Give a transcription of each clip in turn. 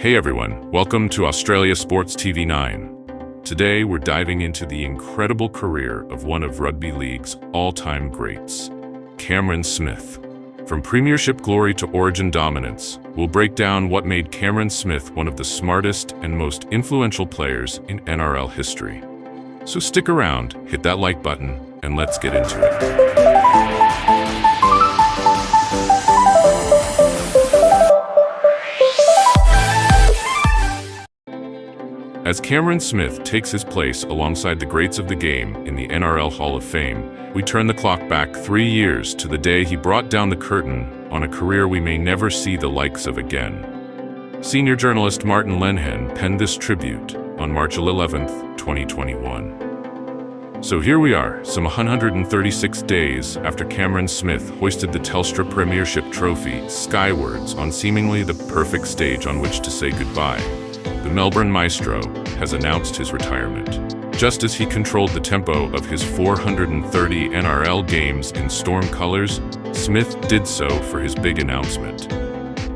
Hey everyone, welcome to Australia Sports TV 9. Today we're diving into the incredible career of one of rugby league's all-time greats, Cameron Smith. From premiership glory to origin dominance, we'll break down what made Cameron Smith one of the smartest and most influential players in NRL history. So stick around, hit that like button, and let's get into it. As Cameron Smith takes his place alongside the greats of the game in the NRL Hall of Fame, we turn the clock back 3 years to the day he brought down the curtain on a career we may never see the likes of again. Senior journalist Martin Lenhen penned this tribute on March 11, 2021. So here we are, some 136 days after Cameron Smith hoisted the Telstra Premiership Trophy skywards on seemingly the perfect stage on which to say goodbye. The Melbourne Maestro has announced his retirement. Just as he controlled the tempo of his 430 NRL games in Storm colours, Smith did so for his big announcement.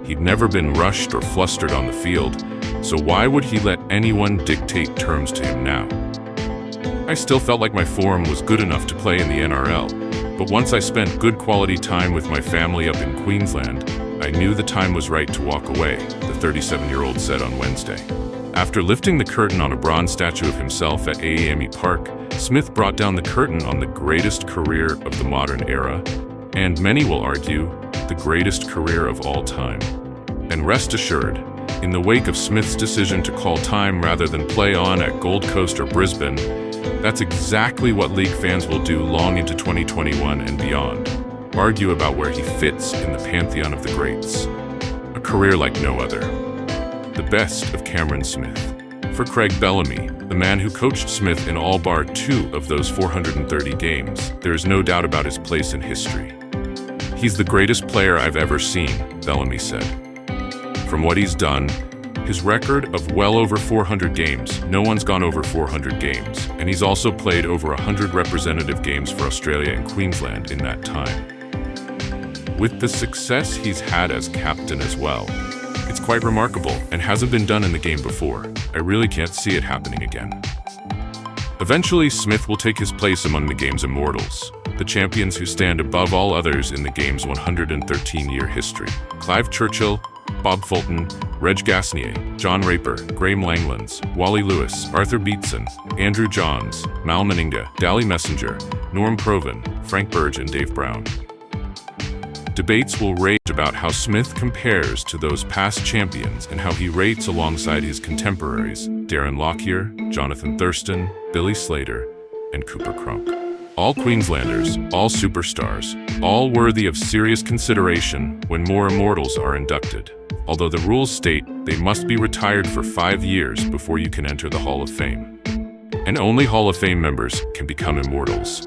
He'd never been rushed or flustered on the field, so why would he let anyone dictate terms to him now? I still felt like my form was good enough to play in the NRL, but once I spent good quality time with my family up in Queensland, I knew the time was right to walk away, the 37-year-old said on Wednesday. After lifting the curtain on a bronze statue of himself at AAME Park, Smith brought down the curtain on the greatest career of the modern era, and many will argue, the greatest career of all time. And rest assured, in the wake of Smith's decision to call time rather than play on at Gold Coast or Brisbane, that's exactly what league fans will do long into 2021 and beyond. Argue about where he fits in the pantheon of the greats. A career like no other. The best of Cameron Smith. For Craig Bellamy, the man who coached Smith in all bar 2 of those 430 games, there is no doubt about his place in history. He's the greatest player I've ever seen, Bellamy said. From what he's done, his record of well over 400 games, no one's gone over 400 games, and he's also played over 100 representative games for Australia and Queensland in that time. With the success he's had as captain as well, it's quite remarkable and hasn't been done in the game before. I really can't see it happening again. Eventually, Smith will take his place among the game's immortals, the champions who stand above all others in the game's 113-year history. Clive Churchill, Bob Fulton, Reg Gasnier, John Raper, Graham Langlands, Wally Lewis, Arthur Beetson, Andrew Johns, Mal Meninga, Dally Messenger, Norm Provan, Frank Burge, and Dave Brown. Debates will rage about how Smith compares to those past champions and how he rates alongside his contemporaries, Darren Lockyer, Jonathan Thurston, Billy Slater, and Cooper Cronk. All Queenslanders, all superstars, all worthy of serious consideration when more immortals are inducted. Although the rules state they must be retired for 5 years before you can enter the Hall of Fame. And only Hall of Fame members can become immortals.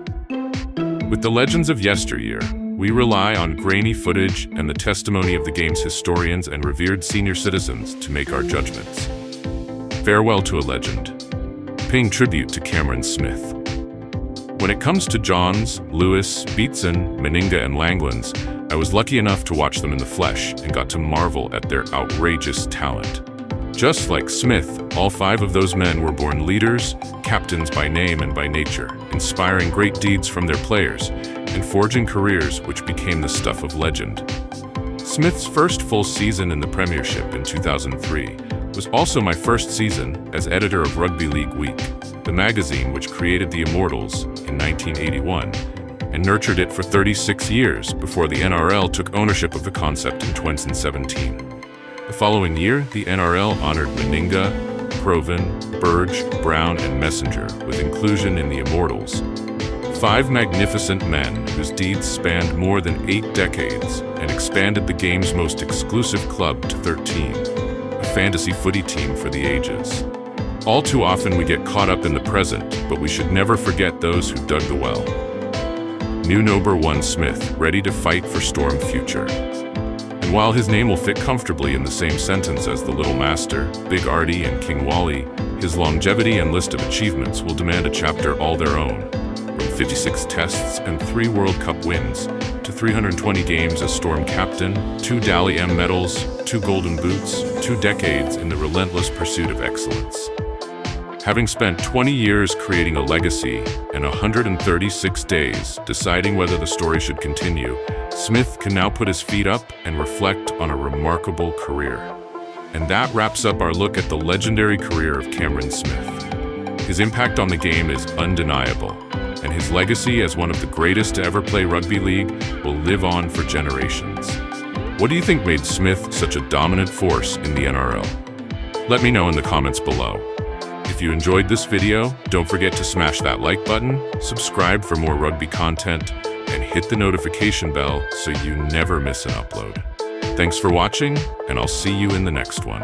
With the legends of yesteryear, we rely on grainy footage and the testimony of the game's historians and revered senior citizens to make our judgments. Farewell to a legend. Paying tribute to Cameron Smith. When it comes to Johns, Lewis, Beetson, Meninga, and Langlands, I was lucky enough to watch them in the flesh and got to marvel at their outrageous talent. Just like Smith, all 5 of those men were born leaders, captains by name and by nature, inspiring great deeds from their players, and forging careers which became the stuff of legend. Smith's first full season in the Premiership in 2003 was also my first season as editor of Rugby League Week, the magazine which created the Immortals in 1981 and nurtured it for 36 years before the NRL took ownership of the concept in 2017. The following year, the NRL honored Meninga, Provan, Burge, Brown, and Messenger with inclusion in the Immortals. 5 magnificent men whose deeds spanned more than 8 decades and expanded the game's most exclusive club to 13, a fantasy footy team for the ages. All too often we get caught up in the present, but we should never forget those who dug the well. New number 1 Smith, ready to fight for Storm future. And while his name will fit comfortably in the same sentence as the Little Master, Big Artie, and King Wally, his longevity and list of achievements will demand a chapter all their own. From 56 tests and 3 World Cup wins, to 320 games as Storm captain, 2 Dally M medals, 2 golden boots, 2 decades in the relentless pursuit of excellence. Having spent 20 years creating a legacy and 136 days deciding whether the story should continue, Smith can now put his feet up and reflect on a remarkable career. And that wraps up our look at the legendary career of Cameron Smith. His impact on the game is undeniable, and his legacy as one of the greatest to ever play rugby league will live on for generations. What do you think made Smith such a dominant force in the NRL? Let me know in the comments below. If you enjoyed this video, don't forget to smash that like button, subscribe for more rugby content, and hit the notification bell so you never miss an upload. Thanks for watching, and I'll see you in the next one.